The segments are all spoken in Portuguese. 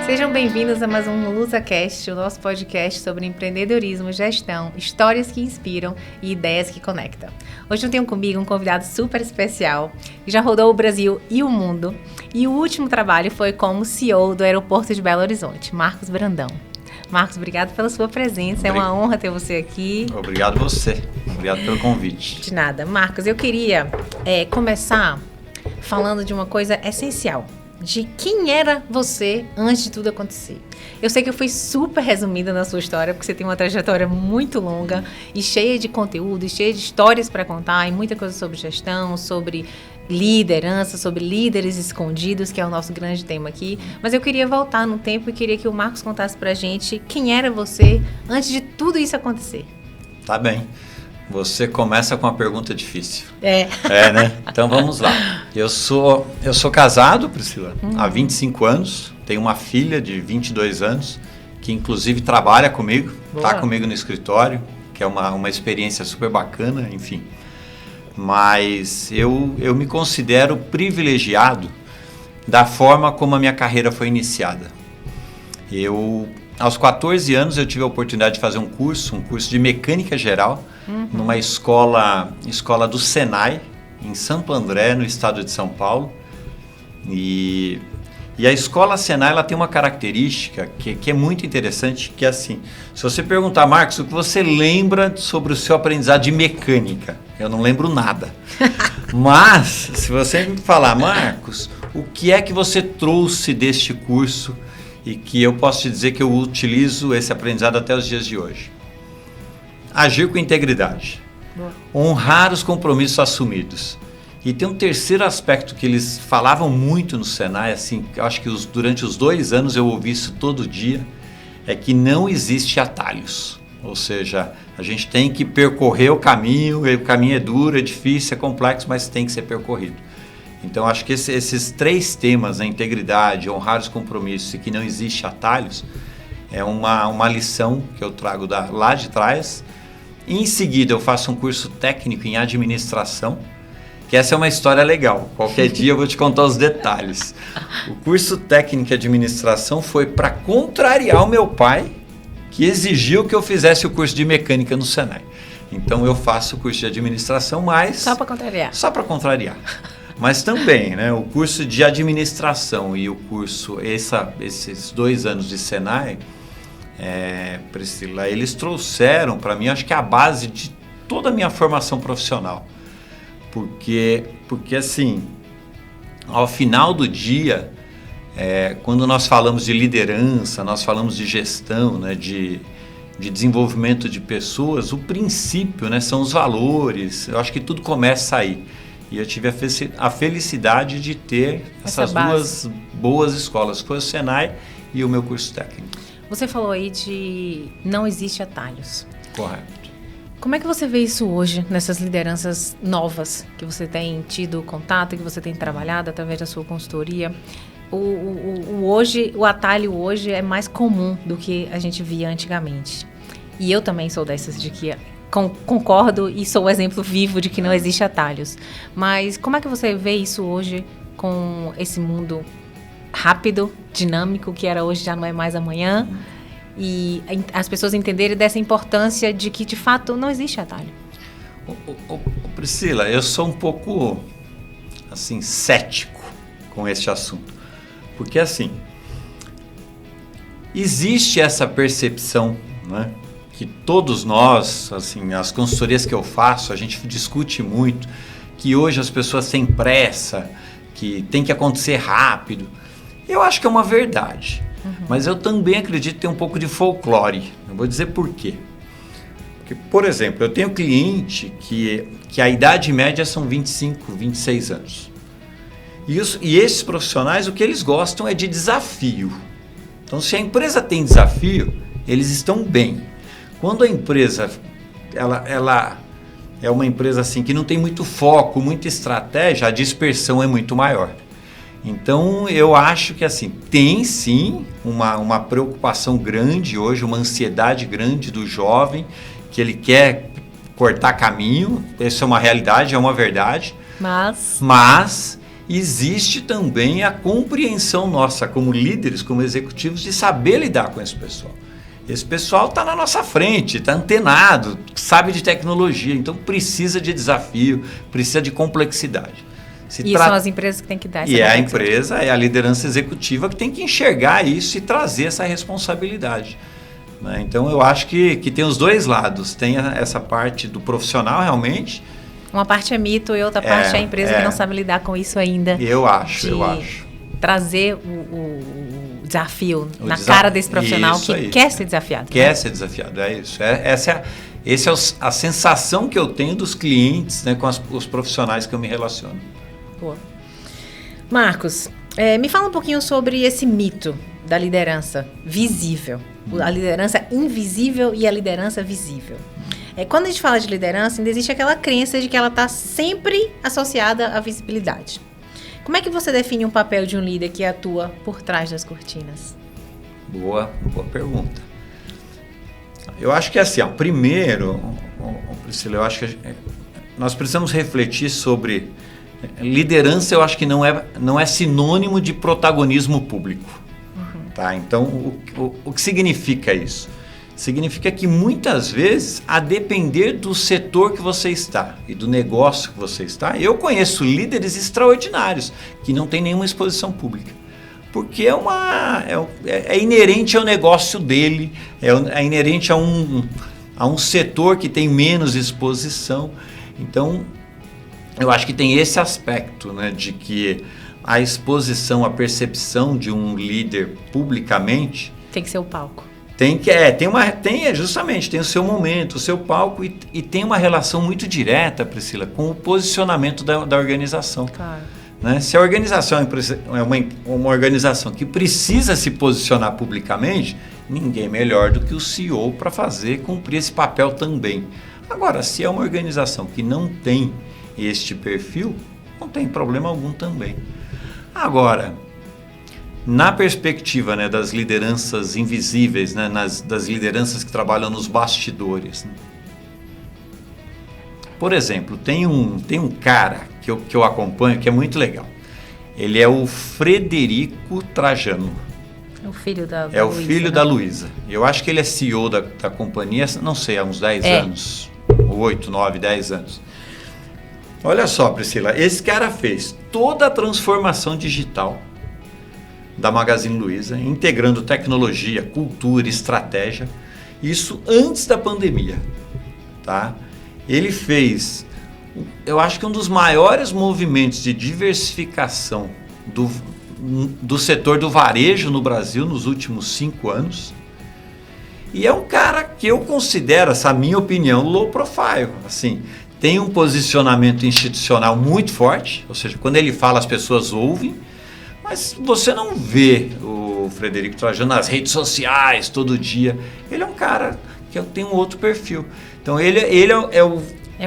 Sejam bem-vindos a mais um LusaCast, o nosso podcast sobre empreendedorismo, gestão, histórias que inspiram e ideias que conectam. Hoje eu tenho comigo um convidado super especial, que já rodou o Brasil e o mundo, e o último trabalho foi como CEO do aeroporto de Belo Horizonte, Marcos Brandão. Marcos, obrigado pela sua presença, é uma honra ter você aqui. Obrigado você, obrigado pelo convite. De nada. Marcos, eu queria começar falando de uma coisa essencial. De quem era você antes de tudo acontecer. Eu sei que eu fui super resumida na sua história, porque você tem uma trajetória muito longa e cheia de conteúdo, e cheia de histórias para contar, e muita coisa sobre gestão, sobre liderança, sobre líderes escondidos, que é o nosso grande tema aqui. Mas eu queria voltar no tempo e queria que o Marcos contasse pra gente quem era você antes de tudo isso acontecer. Tá bem. Você começa com uma pergunta difícil. É, né? Então vamos lá. Eu sou casado, Priscila, há 25 anos. Tenho uma filha de 22 anos, que inclusive trabalha comigo, está comigo no escritório, que é uma experiência super bacana, enfim. Mas eu me considero privilegiado da forma como a minha carreira foi iniciada. Aos 14 anos eu tive a oportunidade de fazer um curso de mecânica geral, numa escola do Senai, em Santo André, no estado de São Paulo. E a escola Senai, ela tem uma característica que é muito interessante, que é assim, se você perguntar, Marcos, o que você lembra sobre o seu aprendizado de mecânica? Eu não lembro nada. Mas, se você me falar, Marcos, o que é que você trouxe deste curso e que eu posso te dizer que eu utilizo esse aprendizado até os dias de hoje? Agir com integridade. Boa. Honrar os compromissos assumidos. E tem um terceiro aspecto que eles falavam muito no Senai, assim, eu acho que durante os 2 anos eu ouvi isso todo dia, é que não existe atalhos. Ou seja, a gente tem que percorrer o caminho é duro, é difícil, é complexo, mas tem que ser percorrido. Então, acho que esses 3 temas, né, integridade, honrar os compromissos e que não existe atalhos, é uma lição que eu trago lá de trás. Em seguida, eu faço um curso técnico em administração, que essa é uma história legal. Qualquer dia eu vou te contar os detalhes. O curso técnico em administração foi para contrariar o meu pai, que exigiu que eu fizesse o curso de mecânica no Senai. Então, eu faço o curso de administração, mas... Só para contrariar. Só para contrariar. Mas também, né, o curso de administração e o curso, esses 2 anos de Senai, Priscila, eles trouxeram para mim, acho que a base de toda a minha formação profissional. Porque assim, ao final do dia, quando nós falamos de liderança, nós falamos de gestão, né, de desenvolvimento de pessoas, o princípio, né, são os valores. Eu acho que tudo começa aí. E eu tive a felicidade de ter essas 2 boas escolas, foi o Senai e o meu curso técnico. Você falou aí de não existe atalhos. Correto. Como é que você vê isso hoje, nessas lideranças novas que você tem tido contato, que você tem trabalhado através da sua consultoria? O atalho hoje é mais comum do que a gente via antigamente. E eu também sou dessas de que... Concordo e sou o exemplo vivo de que não existe atalhos. Mas como é que você vê isso hoje com esse mundo rápido, dinâmico, que era hoje já não é mais amanhã? E as pessoas entenderem dessa importância de que, de fato, não existe atalho. Priscila, eu sou um pouco, assim, cético com este assunto. Porque, assim, existe essa percepção, né? Que todos nós, assim, as consultorias que eu faço, a gente discute muito que hoje as pessoas têm pressa, que tem que acontecer rápido. Eu acho que é uma verdade, mas eu também acredito que tem um pouco de folclore. Eu vou dizer por quê. Porque, por exemplo, eu tenho cliente que a idade média são 25, 26 anos. E esses profissionais, o que eles gostam é de desafio. Então, se a empresa tem desafio, eles estão bem. Quando a empresa ela é uma empresa assim, que não tem muito foco, muita estratégia, a dispersão é muito maior. Então, eu acho que assim, tem sim uma preocupação grande hoje, uma ansiedade grande do jovem, que ele quer cortar caminho, isso é uma realidade, é uma verdade. Mas existe também a compreensão nossa como líderes, como executivos, de saber lidar com esse pessoal. Esse pessoal está na nossa frente, está antenado, sabe de tecnologia, então precisa de desafio, precisa de complexidade. São as empresas que têm que dar essa complexidade. E a empresa, é a liderança executiva que tem que enxergar isso e trazer essa responsabilidade. Né? Então eu acho que tem os dois lados, tem essa parte do profissional realmente. Uma parte é mito e outra parte é a empresa que não sabe lidar com isso ainda. Eu acho. Trazer o desafio na cara desse profissional quer ser desafiado. Quer ser desafiado, é isso. Essa é a sensação que eu tenho dos clientes, né, com os profissionais que eu me relaciono. Boa. Marcos, me fala um pouquinho sobre esse mito da liderança visível. A liderança invisível e a liderança visível. Quando a gente fala de liderança, ainda existe aquela crença de que ela está sempre associada à visibilidade. Como é que você define um papel de um líder que atua por trás das cortinas? Boa pergunta. Eu acho que assim, primeiro, Priscila, eu acho que nós precisamos refletir sobre liderança. Eu acho que não é sinônimo de protagonismo público. Tá? Então, o que significa isso? Significa que muitas vezes, a depender do setor que você está e do negócio que você está, eu conheço líderes extraordinários que não têm nenhuma exposição pública. Porque é inerente ao negócio dele, é inerente a um setor que tem menos exposição. Então, eu acho que tem esse aspecto, né, de que a exposição, a percepção de um líder publicamente... Tem que ser o palco. Justamente, tem o seu momento, o seu palco e tem uma relação muito direta, Priscila, com o posicionamento da organização. Claro. Né? Se a organização é uma organização que precisa se posicionar publicamente, ninguém melhor do que o CEO para cumprir esse papel também. Agora, se é uma organização que não tem este perfil, não tem problema algum também. Agora, na perspectiva, né, das lideranças invisíveis, né, das lideranças que trabalham nos bastidores, né? Por exemplo, tem um cara que eu acompanho que é muito legal. Ele é o Frederico Trajano. É o filho da Luísa. É o filho da Luísa. Eu acho que ele é CEO da companhia, não sei, há uns 10 anos. 8, 9, 10 anos. Olha só, Priscila, esse cara fez toda a transformação digital da Magazine Luiza, integrando tecnologia, cultura, estratégia, isso antes da pandemia, tá? Ele fez, eu acho que um dos maiores movimentos de diversificação do setor do varejo no Brasil nos últimos 5 anos, e é um cara que eu considero, essa minha opinião, low profile, assim, tem um posicionamento institucional muito forte, ou seja, quando ele fala as pessoas ouvem, mas você não vê o Frederico Trajano nas redes sociais todo dia. Ele é um cara que tem um outro perfil. Então ele é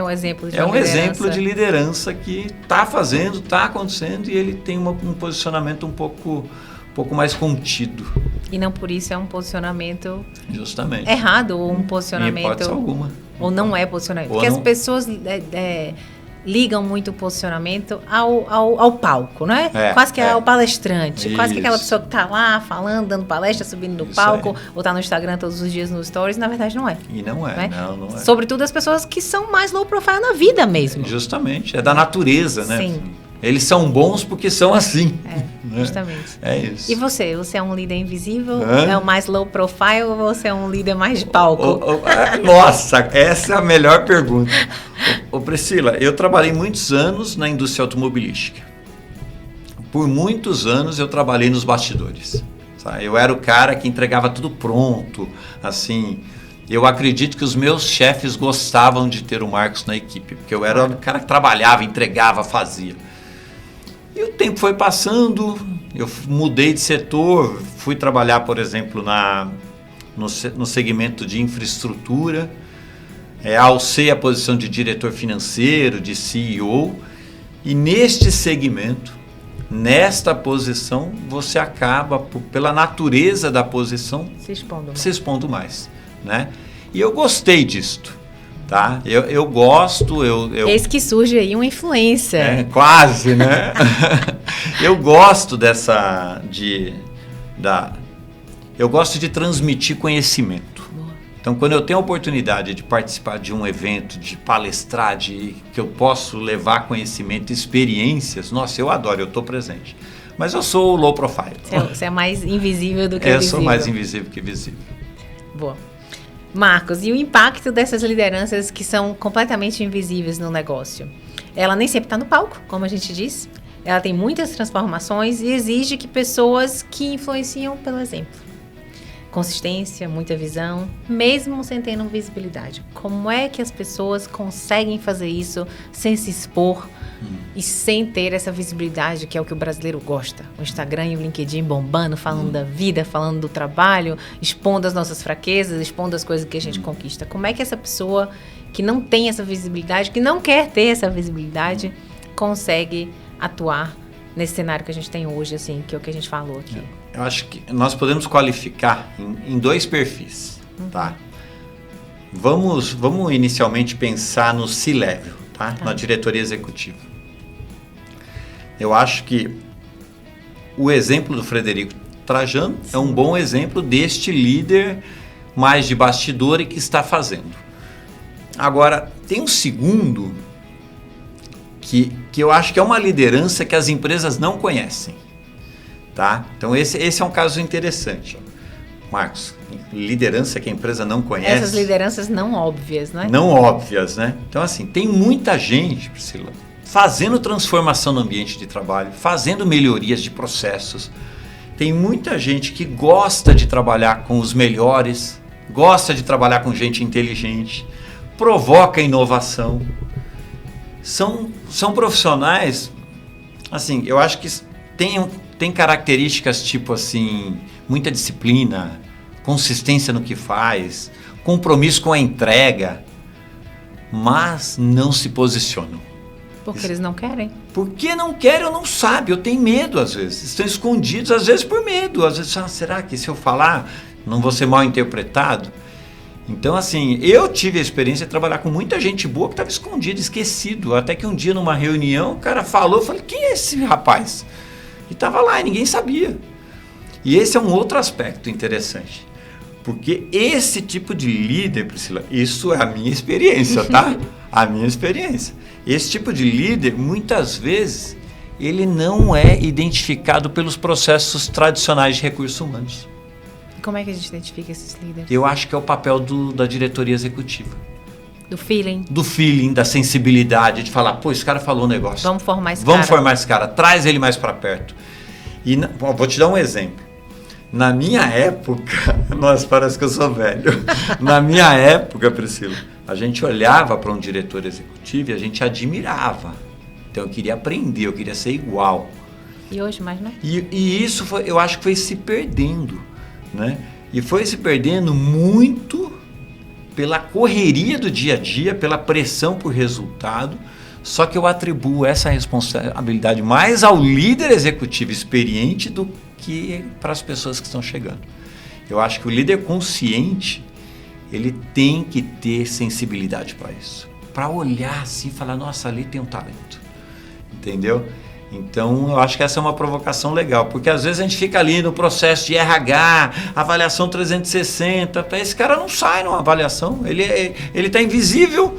um exemplo de exemplo de liderança que está fazendo, está acontecendo e ele tem um posicionamento um pouco mais contido. E não por isso é um posicionamento justamente errado ou um posicionamento... Em hipótese alguma. Ou não é posicionamento. Porque as pessoas... ligam muito o posicionamento ao palco, não é? Quase que ao palestrante, isso. Quase que aquela pessoa que está lá falando, dando palestra, subindo no palco, ou está no Instagram todos os dias nos stories, na verdade não é. E não é. Não é. Sobretudo as pessoas que são mais low profile na vida mesmo. Justamente, é da natureza, né? Sim. Eles são bons porque são assim. Justamente. É isso. E você? Você é um líder invisível? É o mais low profile ou você é um líder mais de palco? Nossa, essa é a melhor pergunta. Priscila, eu trabalhei muitos anos na indústria automobilística. Por muitos anos eu trabalhei nos bastidores. Sabe? Eu era o cara que entregava tudo pronto. Assim, eu acredito que os meus chefes gostavam de ter o Marcos na equipe, porque eu era o cara que trabalhava, entregava, fazia. E o tempo foi passando, eu mudei de setor, fui trabalhar, por exemplo, no segmento de infraestrutura, alcei a posição de diretor financeiro, de CEO, e neste segmento, nesta posição, você acaba, pela natureza da posição, se expondo mais. Né? E eu gostei disto, tá? Eu gosto, Eis que surge aí uma influência. Quase, né? Eu gosto eu gosto de transmitir conhecimento. Então, quando eu tenho a oportunidade de participar de um evento, de palestrar, que eu posso levar conhecimento, experiências, nossa, eu adoro, eu estou presente. Mas eu sou low profile. Você é mais invisível do que visível. Eu sou mais invisível que visível. Boa. Marcos, e o impacto dessas lideranças que são completamente invisíveis no negócio? Ela nem sempre está no palco, como a gente disse. Ela tem muitas transformações e exige que pessoas que influenciam pelo exemplo. Consistência, muita visão, mesmo sem ter visibilidade. Como é que as pessoas conseguem fazer isso sem se expor e sem ter essa visibilidade que é o que o brasileiro gosta? O Instagram e o LinkedIn bombando, falando da vida, falando do trabalho, expondo as nossas fraquezas, expondo as coisas que a gente conquista. Como é que essa pessoa que não tem essa visibilidade, que não quer ter essa visibilidade, consegue atuar nesse cenário que a gente tem hoje, assim, que é o que a gente falou aqui? Eu acho que nós podemos qualificar em 2 perfis, tá? Vamos inicialmente pensar no C-Level, tá? Na diretoria executiva. Eu acho que o exemplo do Frederico Trajano é um bom exemplo deste líder mais de bastidor e que está fazendo. Agora, tem um segundo que eu acho que é uma liderança que as empresas não conhecem. Tá? Então esse é um caso interessante. Marcos, liderança que a empresa não conhece. Essas lideranças não óbvias, né? Não óbvias, né? Então assim, tem muita gente, Priscila, fazendo transformação no ambiente de trabalho, fazendo melhorias de processos. Tem muita gente que gosta de trabalhar com os melhores, gosta de trabalhar com gente inteligente, provoca inovação. São profissionais, assim, eu acho que tem características tipo assim, muita disciplina, consistência no que faz, compromisso com a entrega, mas não se posicionam. Porque eles não querem. Porque não querem ou não sabem, eu tenho medo às vezes, estão escondidos, às vezes por medo, às vezes, será que se eu falar não vou ser mal interpretado? Então assim, eu tive a experiência de trabalhar com muita gente boa que estava escondido, esquecido, até que um dia numa reunião o cara falou, eu falei, quem é esse rapaz? E estava lá e ninguém sabia. E esse é um outro aspecto interessante. Porque esse tipo de líder, Priscila, isso é a minha experiência, tá? A minha experiência. Esse tipo de líder, muitas vezes, ele não é identificado pelos processos tradicionais de recursos humanos. E como é que a gente identifica esses líderes? Eu acho que é o papel da diretoria executiva. Do feeling. Do feeling, da sensibilidade, de falar, pô, esse cara falou um negócio. Vamos formar esse cara, traz ele mais para perto. E vou te dar um exemplo. Na minha época, nossa, parece que eu sou velho. Na minha época, Priscila, a gente olhava para um diretor executivo e a gente admirava. Então eu queria aprender, eu queria ser igual. E hoje mais, né? E isso eu acho que foi se perdendo, né? E foi se perdendo muito pela correria do dia a dia, pela pressão por resultado. Só que eu atribuo essa responsabilidade mais ao líder executivo experiente do que para as pessoas que estão chegando. Eu acho que o líder consciente, ele tem que ter sensibilidade para isso. Para olhar assim e falar, nossa, ali tem um talento. Entendeu? Então, eu acho que essa é uma provocação legal, porque às vezes a gente fica ali no processo de RH, avaliação 360, esse cara não sai numa avaliação, ele está invisível,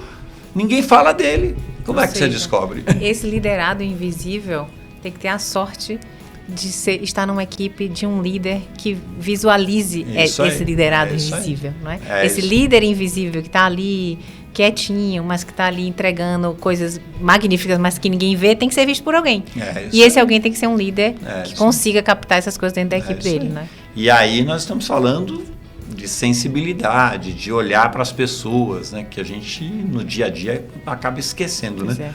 ninguém fala dele. Como é que você descobre? Esse liderado invisível tem que ter a sorte de estar numa equipe de um líder que visualize esse liderado invisível. Não é? Esse líder invisível que está ali quietinho, mas que está ali entregando coisas magníficas, mas que ninguém vê, tem que ser visto por alguém. E esse alguém tem que ser um líder que consiga captar essas coisas dentro da equipe dele. Né? E aí nós estamos falando de sensibilidade, de olhar para as pessoas, né? Que a gente no dia a dia acaba esquecendo, pois né?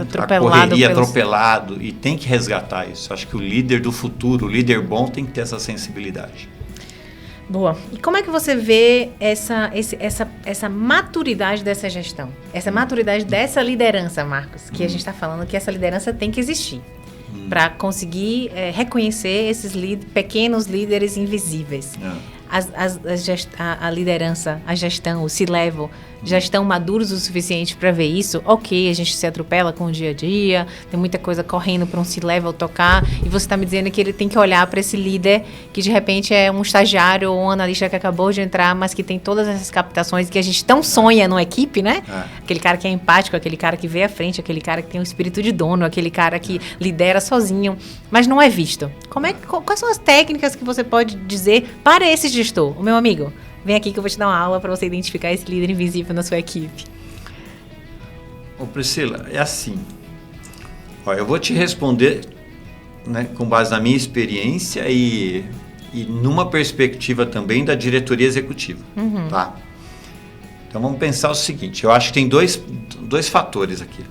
Atropelado. A correria, atropelado, e tem que resgatar isso. Acho que o líder do futuro, o líder bom, tem que ter essa sensibilidade. Boa. E como é que você vê essa maturidade dessa gestão? Essa maturidade dessa liderança, Marcos, que a gente está falando que essa liderança tem que existir para conseguir reconhecer esses pequenos líderes invisíveis. A liderança, a gestão, o C-Level, já estão maduros o suficiente para ver isso, ok, a gente se atropela com o dia a dia, tem muita coisa correndo para um C-level tocar, e você está me dizendo que ele tem que olhar para esse líder que de repente é um estagiário ou um analista que acabou de entrar, mas que tem todas essas captações que a gente tão sonha numa equipe, né? Aquele cara que é empático, aquele cara que vê à frente, aquele cara que tem um espírito de dono, aquele cara que lidera sozinho, mas não é visto. Quais são as técnicas que você pode dizer para esse gestor? O meu amigo, vem aqui que eu vou te dar uma aula para você identificar esse líder invisível na sua equipe. Ô Priscila, é assim. Olha, eu vou te responder, né, com base na minha experiência e numa perspectiva também da diretoria executiva. Tá? Então vamos pensar o seguinte, eu acho que tem dois fatores aqui.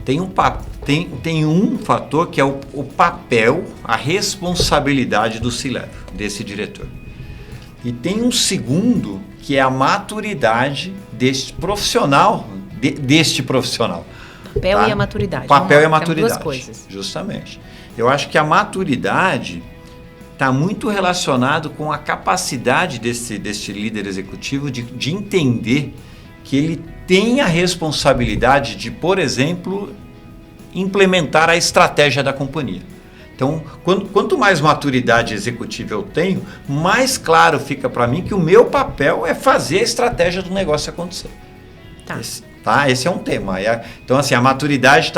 Tem um fator que é o papel, a responsabilidade do C-level, desse diretor. E tem um segundo, que é a maturidade deste profissional. O papel, tá? E a maturidade. O papel e a maturidade. Duas coisas. Justamente. Eu acho que a maturidade está muito relacionado com a capacidade deste líder executivo de entender que ele tem a responsabilidade de, por exemplo, implementar a estratégia da companhia. Então, quanto mais maturidade executiva eu tenho, mais claro fica para mim que o meu papel é fazer a estratégia do negócio acontecer. Tá. Esse é um tema. Então, assim, a maturidade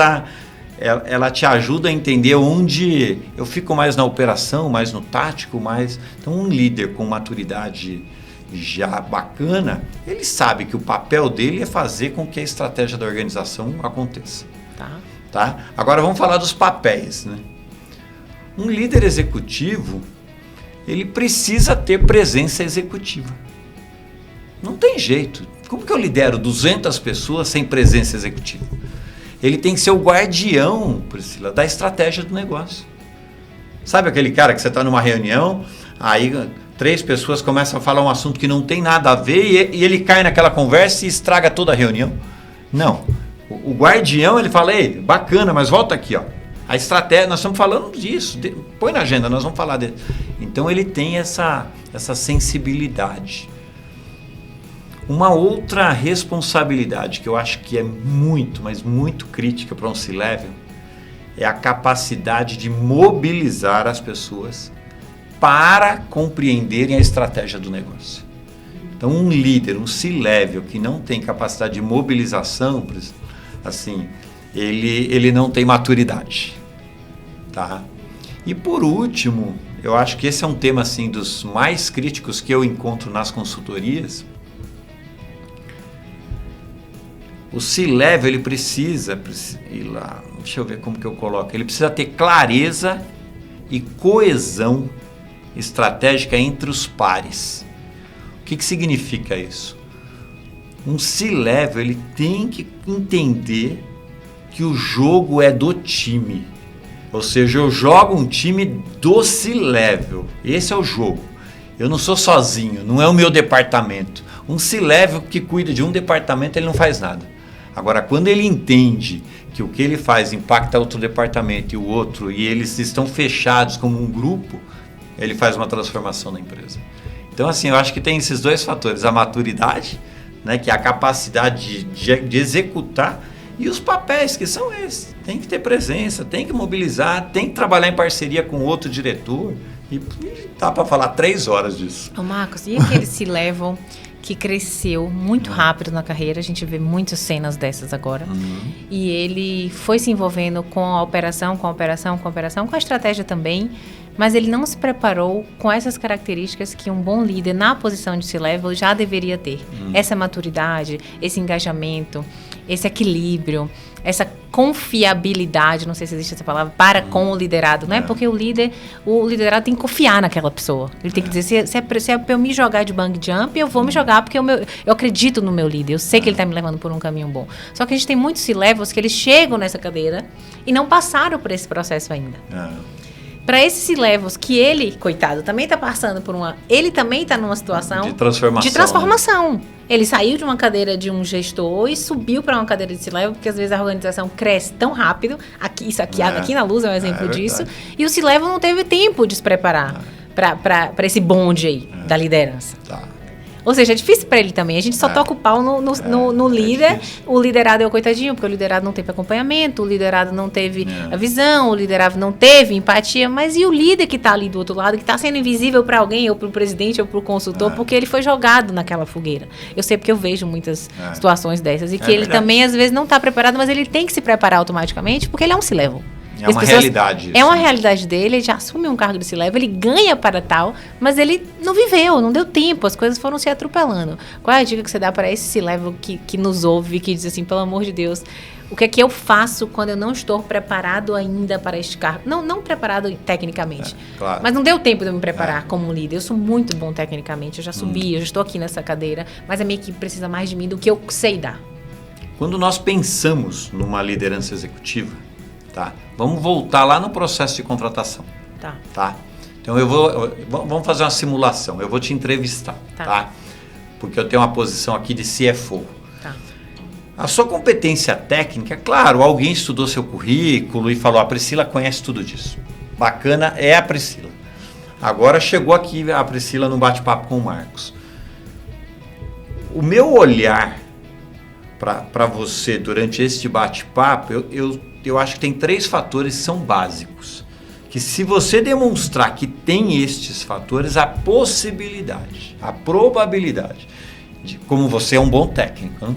ela te ajuda a entender onde eu fico mais na operação, mais no tático, mais... Então, um líder com maturidade já bacana, ele sabe que o papel dele é fazer com que a estratégia da organização aconteça. Tá? Agora, vamos falar dos papéis, né? Um líder executivo, ele precisa ter presença executiva. Não tem jeito. Como que eu lidero 200 pessoas sem presença executiva? Ele tem que ser o guardião, Priscila, da estratégia do negócio. Sabe aquele cara que você está numa reunião, aí 3 pessoas começam a falar um assunto que não tem nada a ver e ele cai naquela conversa e estraga toda a reunião? Não. O guardião, ele fala, ei, bacana, mas volta aqui, ó. A estratégia, nós estamos falando disso, põe na agenda, nós vamos falar dele. Então ele tem essa sensibilidade. Uma outra responsabilidade que eu acho que é muito, mas muito crítica para um C-level é a capacidade de mobilizar as pessoas para compreenderem a estratégia do negócio. Então um líder, um C-level que não tem capacidade de mobilização, assim, ele não tem maturidade, tá? E por último, eu acho que esse é um tema assim dos mais críticos que eu encontro nas consultorias. O C-level, ele precisa ir lá, deixa eu ver como que eu coloco, ele precisa ter clareza e coesão estratégica entre os pares. O que significa isso? Um C-level, ele tem que entender que o jogo é do time. Ou seja, eu jogo um time do C-level. Esse é o jogo. Eu não sou sozinho, não é o meu departamento. Um C-level que cuida de um departamento, ele não faz nada. Agora, quando ele entende que o que ele faz impacta outro departamento e o outro, e eles estão fechados como um grupo, ele faz uma transformação na empresa. Então, assim, eu acho que tem esses dois fatores. A maturidade, né, que é a capacidade de executar, e os papéis, que são esses. Tem que ter presença, tem que mobilizar, tem que trabalhar em parceria com outro diretor. E dá para falar 3 horas disso. Ô Marcos, e aquele C-level que cresceu muito rápido na carreira? A gente vê muitas cenas dessas agora. E ele foi se envolvendo com a operação, com a estratégia também. Mas ele não se preparou com essas características que um bom líder na posição de C-level já deveria ter. Essa maturidade, esse engajamento, esse equilíbrio, essa confiabilidade, não sei se existe essa palavra, para com o liderado, né? Porque o liderado tem que confiar naquela pessoa. Ele tem que dizer, se é para eu me jogar de bang jump, eu vou me jogar porque eu acredito no meu líder, eu sei que ele está me levando por um caminho bom. Só que a gente tem muitos C-levels que eles chegam nessa cadeira e não passaram por esse processo ainda. Para esses C-levels que ele, coitado, também está passando por ele também está numa situação de transformação. Né? Ele saiu de uma cadeira de um gestor e subiu para uma cadeira de C-level, porque às vezes a organização cresce tão rápido, aqui na Luz é um exemplo disso, e o C-level não teve tempo de se preparar para esse bonde aí da liderança. Ou seja, é difícil para ele também. A gente só toca o pau no líder. O liderado é o coitadinho, porque o liderado não teve acompanhamento, o liderado não teve a visão, o liderado não teve empatia. Mas e o líder que está ali do outro lado, que está sendo invisível para alguém, ou para o presidente, ou para o consultor, porque ele foi jogado naquela fogueira? Eu sei porque eu vejo muitas situações dessas. E que ele também, às vezes, não está preparado, mas ele tem que se preparar automaticamente, porque ele é um C-level. É uma realidade. É uma realidade dele, ele já assume um cargo de C-level, ele ganha para tal, mas ele não viveu, não deu tempo, as coisas foram se atropelando. Qual é a dica que você dá para esse C-level que nos ouve, que diz assim, pelo amor de Deus, o que é que eu faço quando eu não estou preparado ainda para este cargo? Não preparado tecnicamente, claro. Mas não deu tempo de eu me preparar como líder. Eu sou muito bom tecnicamente, eu já subi, eu já estou aqui nessa cadeira, mas a minha equipe precisa mais de mim do que eu sei dar. Quando nós pensamos numa liderança executiva, tá? Vamos voltar lá no processo de contratação. Tá? Então vamos fazer uma simulação. Eu vou te entrevistar, tá? Porque eu tenho uma posição aqui de CFO. Tá. A sua competência técnica, claro, alguém estudou seu currículo e falou, a Priscila conhece tudo disso. Bacana, é a Priscila. Agora chegou aqui a Priscila no bate-papo com o Marcos. O meu olhar para você durante este bate-papo, eu acho que tem 3 fatores que são básicos. Que se você demonstrar que tem estes fatores, a possibilidade, a probabilidade, de, como você é um bom técnico, né?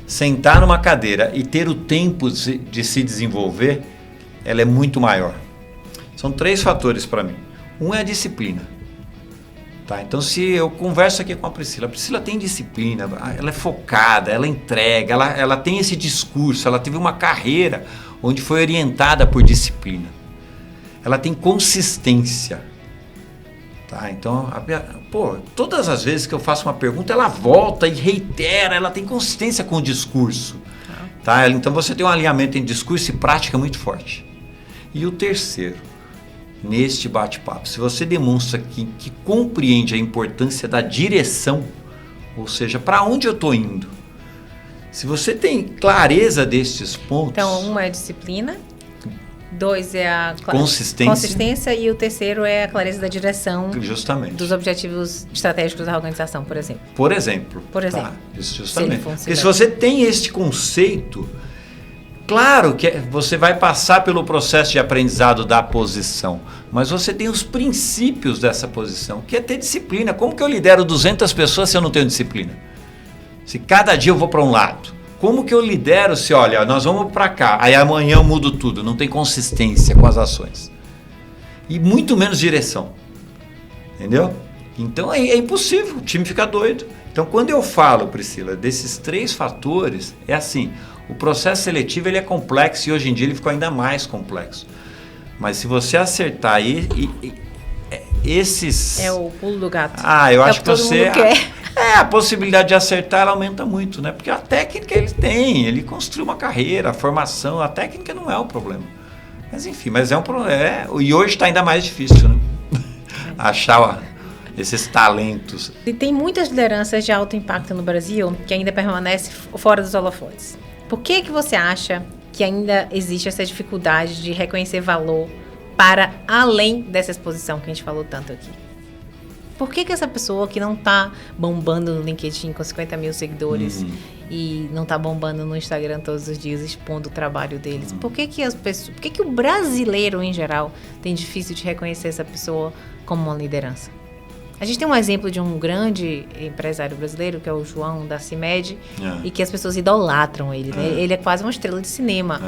Sentar numa cadeira e ter o tempo de se desenvolver, ela é muito maior. São 3 fatores para mim. Um é a disciplina. Tá? Então, se eu converso aqui com a Priscila tem disciplina, ela é focada, ela entrega, ela tem esse discurso, ela teve uma carreira onde foi orientada por disciplina. Ela tem consistência. Tá? Então, todas as vezes que eu faço uma pergunta, ela volta e reitera, ela tem consistência com o discurso. Tá? Então, você tem um alinhamento entre discurso e prática muito forte. E o terceiro, neste bate-papo, se você demonstra que compreende a importância da direção, ou seja, para onde eu estou indo, se você tem clareza destes pontos... Então, uma é a disciplina, 2 é a consistência e o terceiro é a clareza da direção. Justamente. Dos objetivos estratégicos da organização, por exemplo. Por exemplo. Tá? Justamente. Porque se você tem este conceito, claro que você vai passar pelo processo de aprendizado da posição, mas você tem os princípios dessa posição, que é ter disciplina. Como que eu lidero 200 pessoas se eu não tenho disciplina? Se cada dia eu vou para um lado. Como que eu lidero se, olha, nós vamos para cá, aí amanhã eu mudo tudo, não tem consistência com as ações. E muito menos direção. Entendeu? Então é impossível, o time fica doido. Então quando eu falo, Priscila, desses 3 fatores, é assim, o processo seletivo ele é complexo e hoje em dia ele ficou ainda mais complexo. Mas se você acertar esses... É o pulo do gato. Eu acho que você... Quer. A possibilidade de acertar ela aumenta muito, né? Porque a técnica ele construiu uma carreira, a formação, a técnica não é o problema. Mas enfim, é um problema. E hoje está ainda mais difícil, né? Achar esses talentos. E tem muitas lideranças de alto impacto no Brasil que ainda permanecem fora dos holofotes. Por que você acha que ainda existe essa dificuldade de reconhecer valor para além dessa exposição que a gente falou tanto aqui? Por que essa pessoa que não está bombando no LinkedIn com 50 mil seguidores e não está bombando no Instagram todos os dias expondo o trabalho deles? Por que o brasileiro em geral tem difícil de reconhecer essa pessoa como uma liderança? A gente tem um exemplo de um grande empresário brasileiro, que é o João da CIMED, e que as pessoas idolatram ele, né? Ele é quase uma estrela de cinema.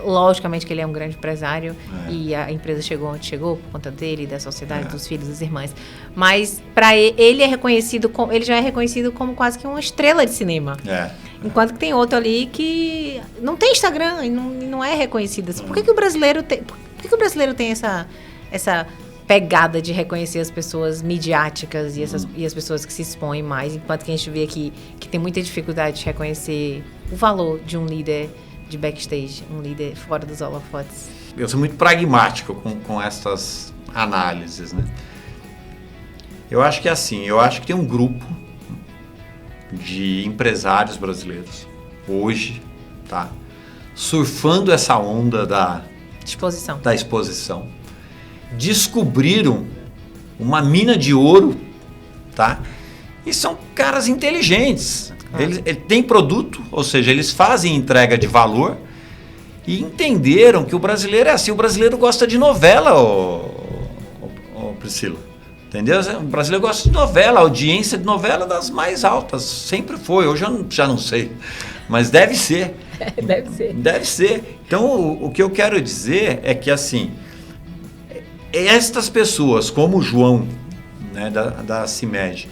Logicamente que ele é um grande empresário e a empresa chegou onde chegou por conta dele, da sociedade, dos filhos, das irmãs. Mas para ele ele já é reconhecido como quase que uma estrela de cinema. Enquanto que tem outro ali que não tem Instagram e não é reconhecido. Por que o brasileiro tem essa pegada de reconhecer as pessoas midiáticas e as pessoas que se expõem mais, enquanto que a gente vê aqui que tem muita dificuldade de reconhecer o valor de um líder de backstage, um líder fora dos holofotes? Eu sou muito pragmático com essas análises, né? Eu acho que é assim, tem um grupo de empresários brasileiros hoje, tá? Surfando essa onda da exposição. Descobriram uma mina de ouro, tá? E são caras inteligentes. Eles têm produto, ou seja, eles fazem entrega de valor e entenderam que o brasileiro é assim. O brasileiro gosta de novela, Priscila. Entendeu? O brasileiro gosta de novela. A audiência de novela é das mais altas. Sempre foi. Hoje eu já não sei. Mas deve ser. Deve ser. Deve ser. Então, o que eu quero dizer é que, assim, estas pessoas, como o João, né, da CIMED,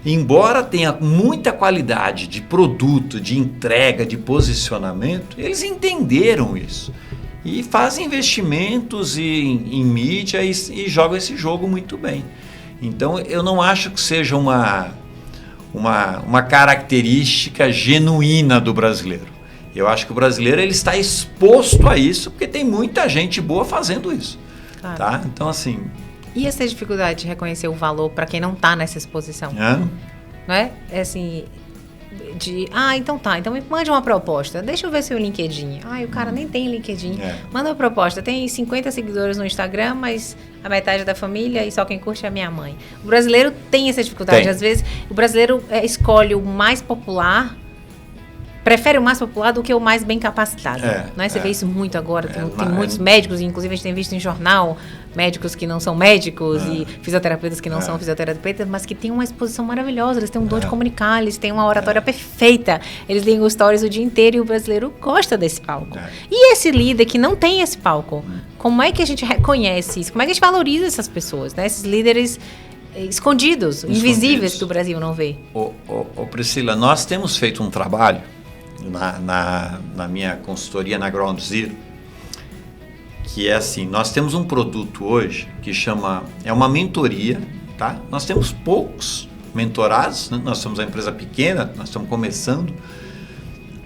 embora tenha muita qualidade de produto, de entrega, de posicionamento, eles entenderam isso. E fazem investimentos em mídia e jogam esse jogo muito bem. Então, eu não acho que seja uma característica genuína do brasileiro. Eu acho que o brasileiro ele está exposto a isso porque tem muita gente boa fazendo isso. Claro. Tá? Então, assim... E essa dificuldade de reconhecer o valor para quem não está nessa exposição? Não é? É assim... então tá, então me mande uma proposta. Deixa eu ver seu LinkedIn. O cara nem tem LinkedIn. Manda uma proposta. Tem 50 seguidores no Instagram, mas a metade da família e só quem curte é a minha mãe. O brasileiro tem essa dificuldade. Às vezes, o brasileiro escolhe o mais popular, prefere o mais popular do que o mais bem capacitado. Você vê isso muito agora. Tem muitos médicos, inclusive a gente tem visto em jornal, médicos que não são médicos e fisioterapeutas que não são fisioterapeutas, mas que têm uma exposição maravilhosa, eles têm um dom de comunicar, eles têm uma oratória perfeita, eles ligam stories o dia inteiro e o brasileiro gosta desse palco. E esse líder que não tem esse palco, como é que a gente reconhece isso? Como é que a gente valoriza essas pessoas, né? Esses líderes escondidos, invisíveis que o Brasil não vê? Priscila, nós temos feito um trabalho na minha consultoria na Ground Zero, que é assim, nós temos um produto hoje que é uma mentoria, tá? Nós temos poucos mentorados, né? Nós somos uma empresa pequena, nós estamos começando.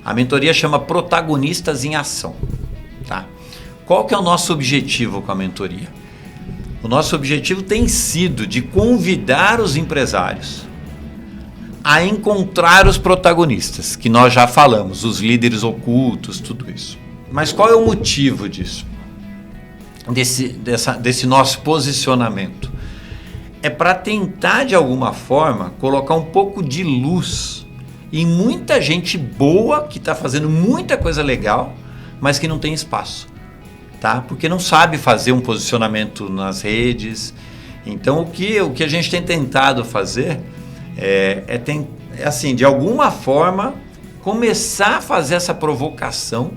A mentoria chama Protagonistas em Ação, tá? Qual que é o nosso objetivo com a mentoria? O nosso objetivo tem sido de convidar os empresários a encontrar os protagonistas, que nós já falamos, os líderes ocultos, tudo isso. Mas qual é o motivo disso? Desse nosso posicionamento? É para tentar, de alguma forma, colocar um pouco de luz em muita gente boa, que está fazendo muita coisa legal, mas que não tem espaço, tá? Porque não sabe fazer um posicionamento nas redes. Então, o que a gente tem tentado fazer assim, de alguma forma, começar a fazer essa provocação,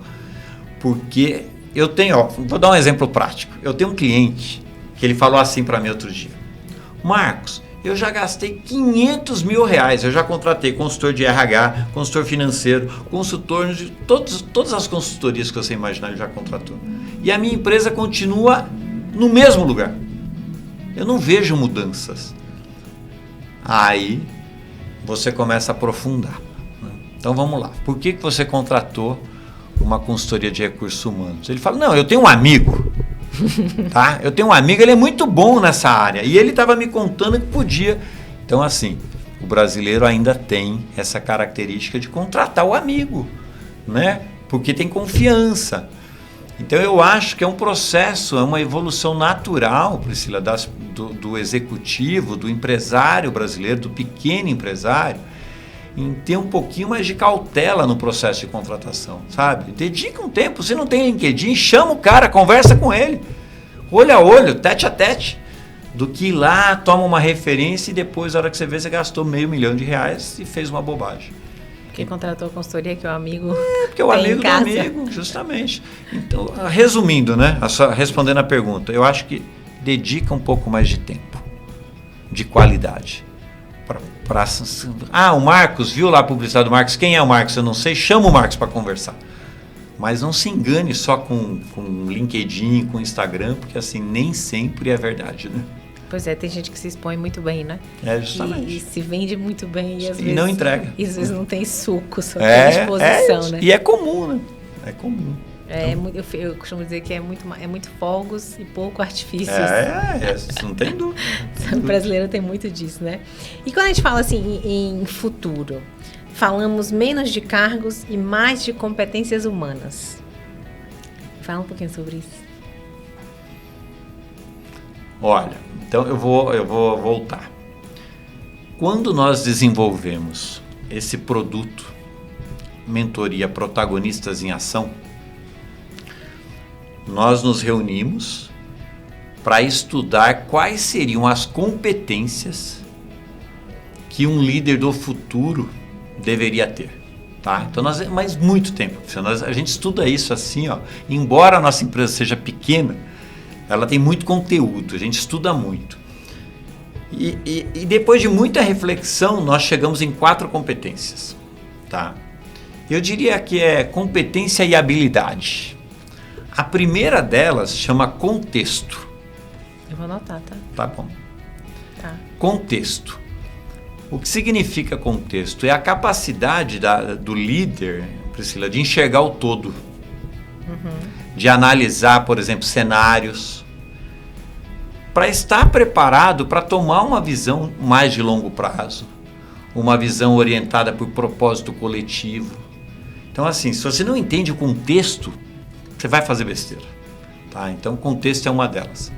porque eu tenho, vou dar um exemplo prático. Eu tenho um cliente que ele falou assim para mim outro dia: Marcos, eu já gastei R$500 mil, eu já contratei consultor de RH, consultor financeiro, consultor de todas as consultorias que você imaginar, ele já contratou. E a minha empresa continua no mesmo lugar. Eu não vejo mudanças. Aí você começa a aprofundar. Então vamos lá. Por que você contratou uma consultoria de recursos humanos? Ele fala: não, eu tenho um amigo. Tá? Eu tenho um amigo, ele é muito bom nessa área. E ele estava me contando que podia. Então, assim, o brasileiro ainda tem essa característica de contratar o amigo, né? Porque tem confiança. Então, eu acho que é um processo, é uma evolução natural, Priscila, do executivo, do empresário brasileiro, do pequeno empresário, em ter um pouquinho mais de cautela no processo de contratação, sabe? Dedica um tempo, se não tem LinkedIn, chama o cara, conversa com ele, olho a olho, tete a tete, do que ir lá, toma uma referência e depois, na hora que você vê, você gastou R$500 mil e fez uma bobagem. Porque contratou a consultoria que o amigo porque o amigo do amigo, justamente. Então, resumindo, né, respondendo a pergunta, eu acho que dedica um pouco mais de tempo, de qualidade. O Marcos, viu lá a publicidade do Marcos? Quem é o Marcos? Eu não sei. Chama o Marcos para conversar. Mas não se engane só com LinkedIn, com Instagram, porque assim, nem sempre é verdade, né? Pois é, tem gente que se expõe muito bem, né? Justamente. E se vende muito bem. E às vezes não entrega. E às vezes não tem suco, só tem disposição, né? E é comum, né? É comum. Eu costumo dizer que é muito fogos e pouco artifícios. Não tem dúvida. O brasileiro tem muito disso, né? E quando a gente fala assim em futuro, falamos menos de cargos e mais de competências humanas. Fala um pouquinho sobre isso. Olha, então eu vou voltar. Quando nós desenvolvemos esse produto, mentoria Protagonistas em Ação, nós nos reunimos para estudar quais seriam as competências que um líder do futuro deveria ter. Tá? Então, mas muito tempo. A gente estuda isso assim, ó, embora a nossa empresa seja pequena, ela tem muito conteúdo, a gente estuda muito. E depois de muita reflexão, nós chegamos em 4 competências. Tá? Eu diria que é competência e habilidade. A primeira delas chama contexto. Eu vou anotar, tá? Tá bom. Tá. Contexto. O que significa contexto? É a capacidade do líder, Priscila, de enxergar o todo. De analisar, por exemplo, cenários. Para estar preparado para tomar uma visão mais de longo prazo. Uma visão orientada por propósito coletivo. Então, assim, se você não entende o contexto, você vai fazer besteira. Tá? Então, o contexto é uma delas.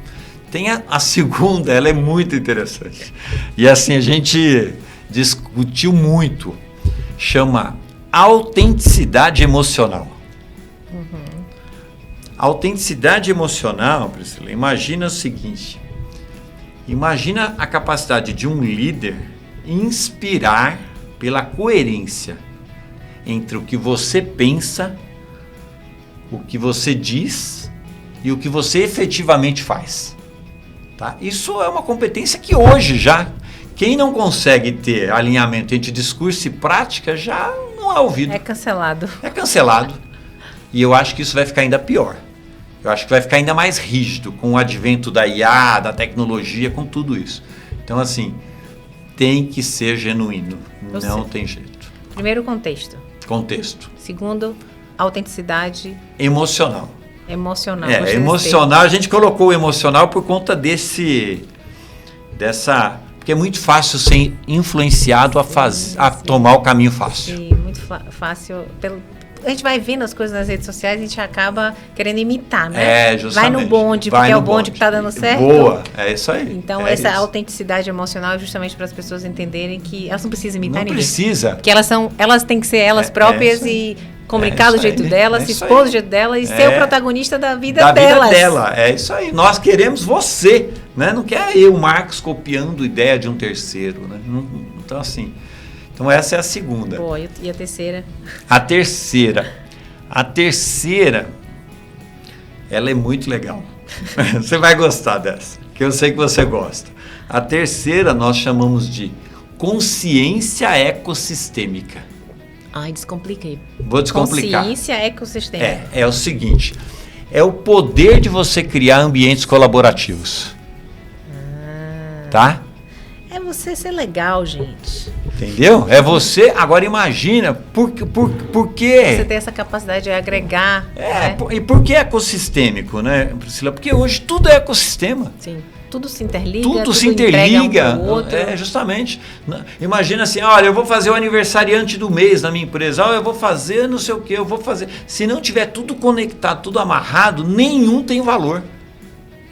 Tem a segunda, ela é muito interessante. E assim, a gente discutiu muito. Chama autenticidade emocional. Autenticidade emocional, Priscila, imagina o seguinte. Imagina a capacidade de um líder inspirar pela coerência entre o que você pensa, o que você diz e o que você efetivamente faz. Tá? Isso é uma competência que hoje já, quem não consegue ter alinhamento entre discurso e prática já não é ouvido. É cancelado. É cancelado. E eu acho que isso vai ficar ainda pior. Eu acho que vai ficar ainda mais rígido com o advento da IA, da tecnologia, com tudo isso. Então, assim, tem que ser genuíno. Não tem jeito. Primeiro, contexto. Contexto. Segundo, autenticidade emocional. Emocional. Emocional, a gente colocou o emocional por conta porque é muito fácil ser influenciado a tomar o caminho fácil. Sim, muito fácil. A gente vai vendo as coisas nas redes sociais e a gente acaba querendo imitar, né? Justamente. Vai no bonde, porque é o bonde que está dando certo. Boa, é isso aí. Então, essa autenticidade emocional é justamente para as pessoas entenderem que elas não precisam imitar ninguém. Não precisa. Que elas têm que ser elas próprias e comunicar do jeito delas, se expor do jeito delas e ser o protagonista da vida delas. Vida dela, é isso aí. Nós queremos você, né? Não quer eu, Marcos, copiando ideia de um terceiro, né? Então, assim... Então, essa é a segunda. Boa, e a terceira? A terceira, ela é muito legal. Você vai gostar dessa, que eu sei que você gosta. A terceira nós chamamos de consciência ecossistêmica. Ai, descompliquei. Vou descomplicar. Consciência ecossistêmica. É o seguinte, é o poder de você criar ambientes colaborativos. Tá? É você ser legal, gente. Entendeu? É você. Agora imagina, por quê? Você tem essa capacidade de agregar. Né? E por que ecossistêmico, né, Priscila? Porque hoje tudo é ecossistema. Sim. Tudo se interliga. Tudo se interliga. Um outro. Justamente. Imagina assim, olha, eu vou fazer o aniversariante do mês na minha empresa. Eu vou fazer não sei o que, eu vou fazer. Se não tiver tudo conectado, tudo amarrado, nenhum tem valor.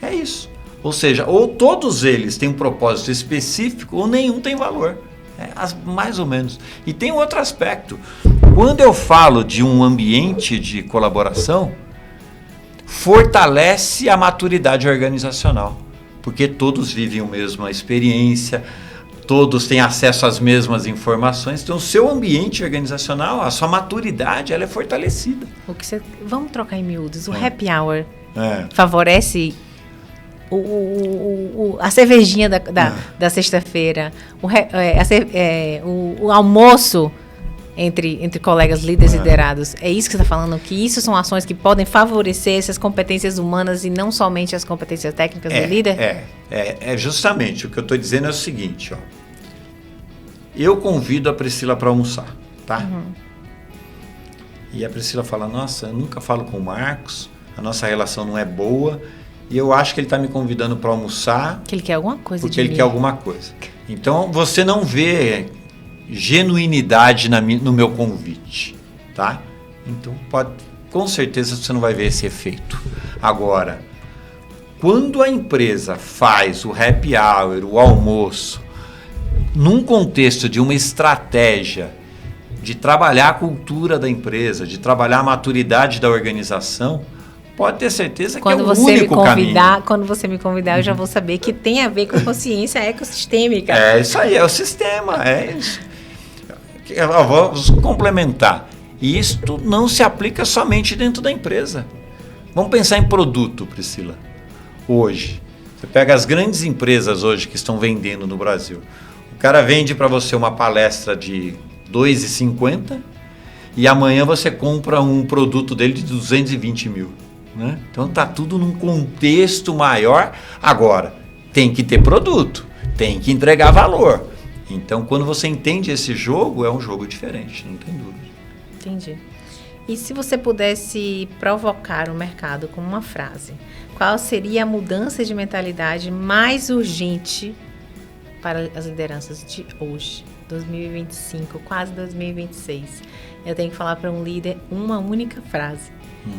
É isso. Ou seja, ou todos eles têm um propósito específico ou nenhum tem valor. Mais ou menos. E tem outro aspecto. Quando eu falo de um ambiente de colaboração, fortalece a maturidade organizacional. Porque todos vivem a mesma experiência, todos têm acesso às mesmas informações. Então, o seu ambiente organizacional, a sua maturidade, ela é fortalecida. Vamos trocar em miúdos. O happy hour favorece... a cervejinha da sexta-feira, o almoço entre colegas líderes e liderados. É isso que você está falando? Que isso são ações que podem favorecer essas competências humanas e não somente as competências técnicas do líder? É justamente. O que eu estou dizendo é o seguinte. Ó. Eu convido a Priscila para almoçar. Tá? E a Priscila fala, nossa, eu nunca falo com o Marcos, a nossa relação não é boa. E eu acho que ele está me convidando para almoçar. Que ele quer alguma coisa porque ele quer alguma coisa. Então, você não vê genuinidade no meu convite, tá? Então, com certeza você não vai ver esse efeito. Agora, quando a empresa faz o happy hour, o almoço, num contexto de uma estratégia de trabalhar a cultura da empresa, de trabalhar a maturidade da organização, pode ter certeza que é o único caminho. Quando você me convidar, eu já vou saber que tem a ver com consciência ecossistêmica. É isso aí, é o sistema, é isso. Eu vou complementar. E isto não se aplica somente dentro da empresa. Vamos pensar em produto, Priscila. Hoje, você pega as grandes empresas hoje que estão vendendo no Brasil. O cara vende para você uma palestra de R$ 2,50 e amanhã você compra um produto dele de 220 mil. Né? Então está tudo num contexto maior. Agora, tem que ter produto, tem que entregar valor. Então, quando você entende esse jogo, é um jogo diferente, não tem dúvida. Entendi. E se você pudesse provocar o mercado com uma frase, qual seria a mudança de mentalidade mais urgente para as lideranças de hoje, 2025, quase 2026? Eu tenho que falar para um líder uma única frase.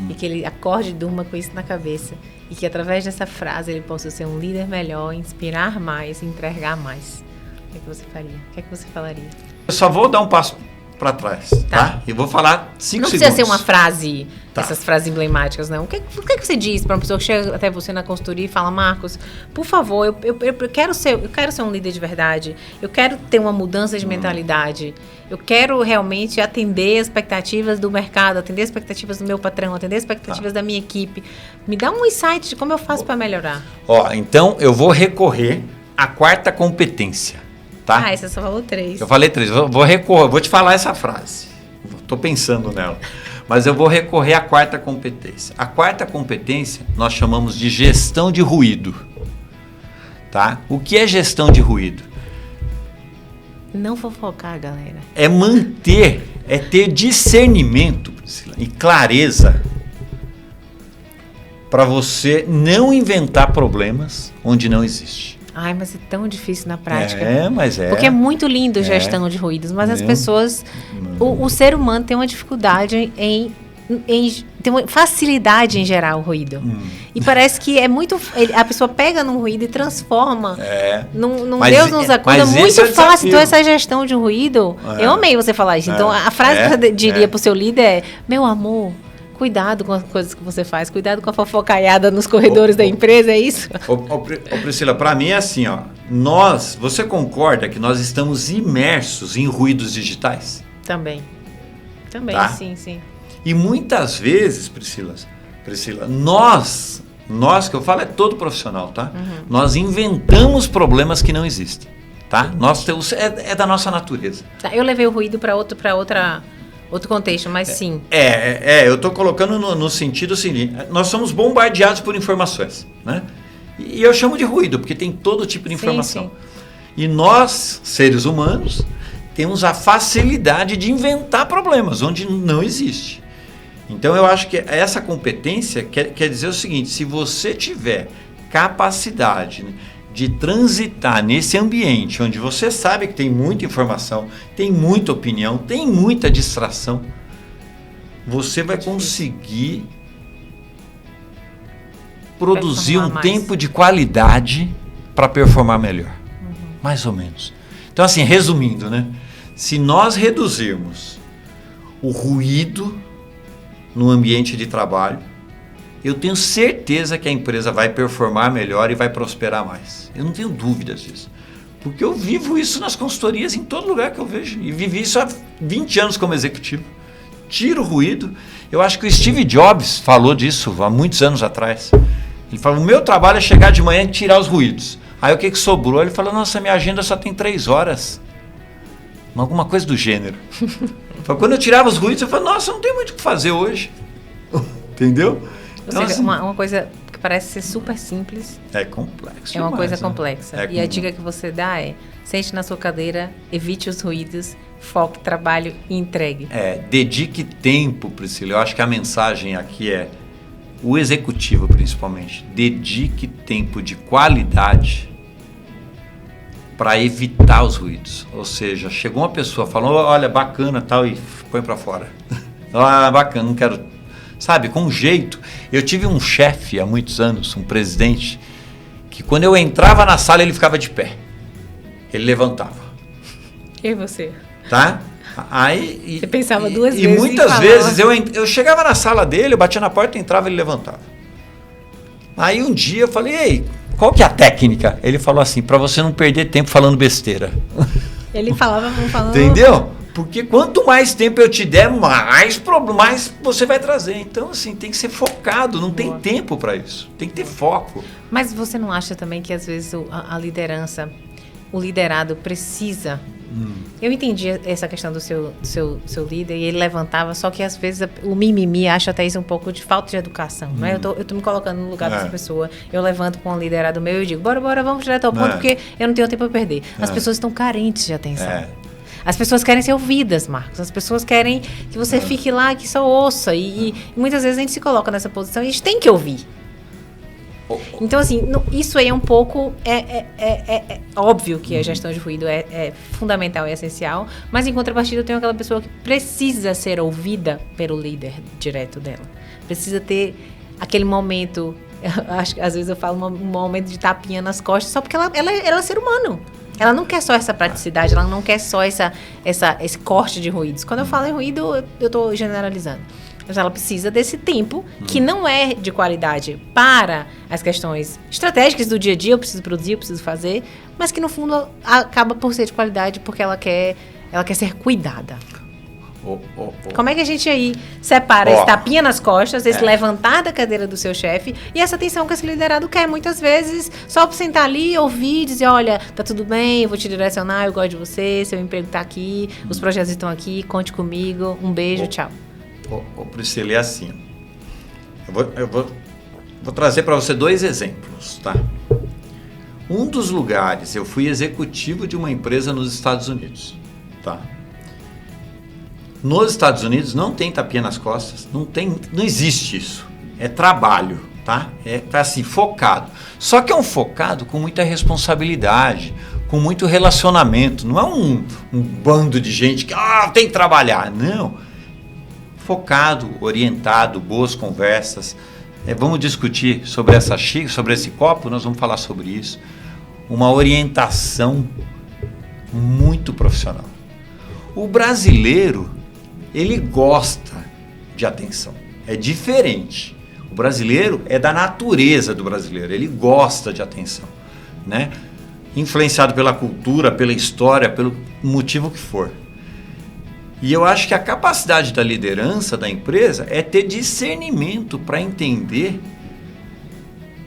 E que ele acorde e durma com isso na cabeça. E que através dessa frase ele possa ser um líder melhor, inspirar mais, entregar mais. O que é que você faria? O que é que você falaria? Eu só vou dar um passo para trás, tá? E vou falar 5 segundos. Não precisa ser uma frase, Tá. essas frases emblemáticas, não. O que você diz para uma pessoa que chega até você na consultoria e fala: Marcos, por favor, eu quero ser um líder de verdade, eu quero ter uma mudança de mentalidade, eu quero realmente atender as expectativas do mercado, atender as expectativas do meu patrão, atender as expectativas da minha equipe. Me dá um insight de como eu faço para melhorar. Então eu vou recorrer à 4ª competência, tá? Você só falou 3. Eu falei 3, vou recorrer, vou te falar essa frase. Estou pensando nela. Mas eu vou recorrer à 4ª competência. A 4ª competência nós chamamos de gestão de ruído. Tá? O que é gestão de ruído? Não fofocar, galera. É ter discernimento, Priscila, e clareza para você não inventar problemas onde não existe. Mas é tão difícil na prática. Mas é. Porque é muito lindo gestão de ruídos, mas as pessoas, o ser humano tem uma dificuldade tem uma facilidade em gerar o ruído. E parece que é muito, a pessoa pega num ruído e transforma num Deus nos acuda, muito fácil. Então essa gestão de ruído, eu amei você falar isso. Então a frase que eu diria pro seu líder é: meu amor, cuidado com as coisas que você faz, cuidado com a fofocaiada nos corredores da empresa, é isso? Priscila, para mim é assim, ó. Você concorda que nós estamos imersos em ruídos digitais? Também, tá? Sim. E muitas vezes, Priscila, nós que eu falo é todo profissional, tá? Nós inventamos problemas que não existem, tá? Nós temos, é da nossa natureza. Eu levei o ruído para outro contexto, mas sim. Eu estou colocando no sentido seguinte: nós somos bombardeados por informações, né? E eu chamo de ruído, porque tem todo tipo de informação. Sim. E nós, seres humanos, temos a facilidade de inventar problemas onde não existe. Então eu acho que essa competência quer dizer o seguinte: se você tiver capacidade, né, de transitar nesse ambiente onde você sabe que tem muita informação, tem muita opinião, tem muita distração, você vai conseguir produzir um tempo de qualidade para performar melhor. Mais ou menos. Então, assim, resumindo, né? Se nós reduzirmos o ruído no ambiente de trabalho, eu tenho certeza que a empresa vai performar melhor e vai prosperar mais. Eu não tenho dúvidas disso. Porque eu vivo isso nas consultorias, em todo lugar que eu vejo. E vivi isso há 20 anos como executivo. Tiro o ruído. Eu acho que o Steve Jobs falou disso há muitos anos atrás. Ele falou: o meu trabalho é chegar de manhã e tirar os ruídos. Aí o que sobrou? Ele falou: nossa, minha agenda só tem 3 horas. Alguma coisa do gênero. Quando eu tirava os ruídos, eu falei: nossa, não tem muito o que fazer hoje. Entendeu? Ou seja, uma coisa que parece ser super simples. É complexo. É uma coisa complexa. E a dica que você dá é: sente na sua cadeira, evite os ruídos, foque, trabalho e entregue. Dedique tempo, Priscila. Eu acho que a mensagem aqui é: o executivo principalmente, dedique tempo de qualidade para evitar os ruídos. Ou seja, chegou uma pessoa falando: olha, bacana tal, e põe para fora. Bacana, não quero. Sabe, com jeito. Eu tive um chefe há muitos anos, um presidente, que quando eu entrava na sala ele ficava de pé. Ele levantava. E você? Tá? Aí, você pensava duas vezes e muitas vezes eu chegava na sala dele, eu batia na porta, entrava, ele levantava. Aí um dia eu falei, ei, qual que é a técnica? Ele falou assim, para você não perder tempo falando besteira. Ele falava. Entendeu? Porque quanto mais tempo eu te der, mais você vai trazer. Então, assim, tem que ser focado, não tem tempo para isso. Tem que ter foco. Mas você não acha também que às vezes a liderança, o liderado precisa... Eu entendi essa questão do seu líder e ele levantava, só que às vezes o mimimi acha até isso um pouco de falta de educação, não é? Eu tô me colocando no lugar dessa pessoa, eu levanto com um liderado meu e digo, bora, vamos direto ao ponto, porque eu não tenho tempo a perder. As pessoas estão carentes de atenção. As pessoas querem ser ouvidas, Marcos. As pessoas querem que você fique lá, que só ouça. E muitas vezes a gente se coloca nessa posição e a gente tem que ouvir. Então, assim, isso aí é um pouco... É óbvio que a gestão de ruído é fundamental e essencial, mas em contrapartida eu tenho aquela pessoa que precisa ser ouvida pelo líder direto dela. Precisa ter aquele momento... Acho que às vezes eu falo um momento de tapinha nas costas, só porque ela é ser humano. Ela não quer só essa praticidade, ela não quer só esse corte de ruídos. Quando eu falo em ruído, eu estou generalizando. Mas ela precisa desse tempo, que não é de qualidade para as questões estratégicas do dia a dia, eu preciso produzir, eu preciso fazer, mas que no fundo acaba por ser de qualidade porque ela quer ser cuidada. Como é que a gente aí separa esse tapinha nas costas, esse levantar da cadeira do seu chefe e essa atenção que esse liderado quer muitas vezes só para sentar ali, ouvir, dizer, olha, tá tudo bem, eu vou te direcionar, eu gosto de você, seu emprego tá aqui, os projetos estão aqui, conte comigo, um beijo, tchau. Priscila, é assim, eu vou trazer para você 2 exemplos, tá? Um dos lugares, eu fui executivo de uma empresa nos Estados Unidos, tá? Nos Estados Unidos não tem tapinha nas costas, não existe isso. É trabalho, tá? Tá assim, focado. Só que é um focado com muita responsabilidade, com muito relacionamento. Não é um bando de gente que tem que trabalhar. Não. Focado, orientado, boas conversas. Vamos discutir sobre essa xícara, sobre esse copo, nós vamos falar sobre isso. Uma orientação muito profissional. O brasileiro, ele gosta de atenção. É diferente. O brasileiro é da natureza do brasileiro. Ele gosta de atenção, né? Influenciado pela cultura, pela história, pelo motivo que for. E eu acho que a capacidade da liderança da empresa é ter discernimento para entender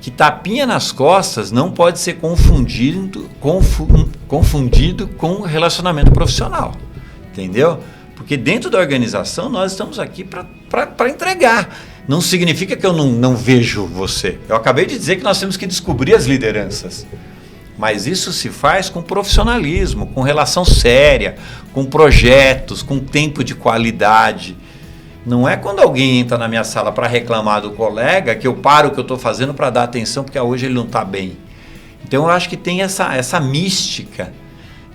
que tapinha nas costas não pode ser confundido com relacionamento profissional. Entendeu? Porque dentro da organização nós estamos aqui para entregar. Não significa que eu não vejo você. Eu acabei de dizer que nós temos que descobrir as lideranças. Mas isso se faz com profissionalismo, com relação séria, com projetos, com tempo de qualidade. Não é quando alguém entra na minha sala para reclamar do colega que eu paro o que eu estou fazendo para dar atenção porque hoje ele não está bem. Então eu acho que tem essa mística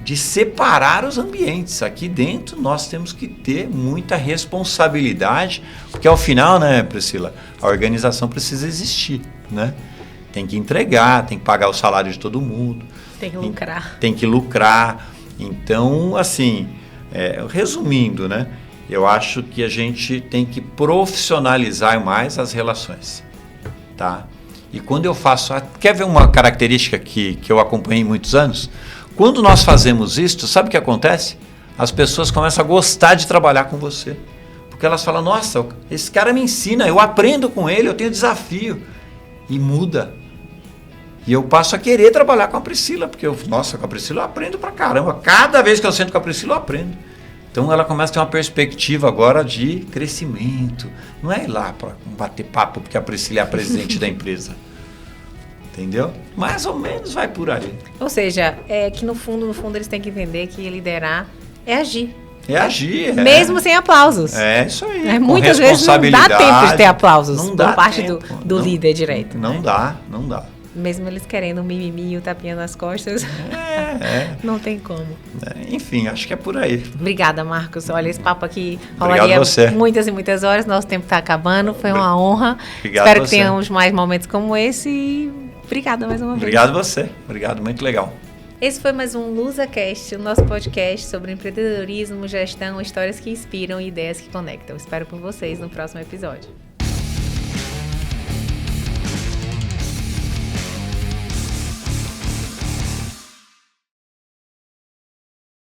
de separar os ambientes. Aqui dentro nós temos que ter muita responsabilidade, porque ao final, né, Priscila, a organização precisa existir, né? Tem que entregar, tem que pagar o salário de todo mundo. Tem que lucrar. Tem que lucrar. Então, assim, resumindo, né? Eu acho que a gente tem que profissionalizar mais as relações, tá? E quando eu faço... Quer ver uma característica que eu acompanhei muitos anos? Quando nós fazemos isso, sabe o que acontece? As pessoas começam a gostar de trabalhar com você. Porque elas falam, nossa, esse cara me ensina, eu aprendo com ele, eu tenho desafio. E muda. E eu passo a querer trabalhar com a Priscila, porque com a Priscila eu aprendo pra caramba. Cada vez que eu sento com a Priscila eu aprendo. Então ela começa a ter uma perspectiva agora de crescimento. Não é ir lá para bater papo porque a Priscila é a presidente da empresa. Entendeu? Mais ou menos vai por aí. Ou seja, que no fundo eles têm que entender que liderar é agir. É agir. Mesmo sem aplausos. É isso aí. Muitas vezes não dá tempo de ter aplausos por parte do líder direito. Não dá. Mesmo eles querendo o mimimi e o tapinha nas costas, não tem como. Enfim, acho que é por aí. Obrigada, Marcos. Olha, esse papo aqui rolaria muitas e muitas horas. Nosso tempo está acabando. Foi uma honra. Espero que tenhamos mais momentos como esse. E obrigada mais uma vez. Obrigado você. Obrigado, muito legal. Esse foi mais um LusaCast, o nosso podcast sobre empreendedorismo, gestão, histórias que inspiram e ideias que conectam. Espero por vocês no próximo episódio.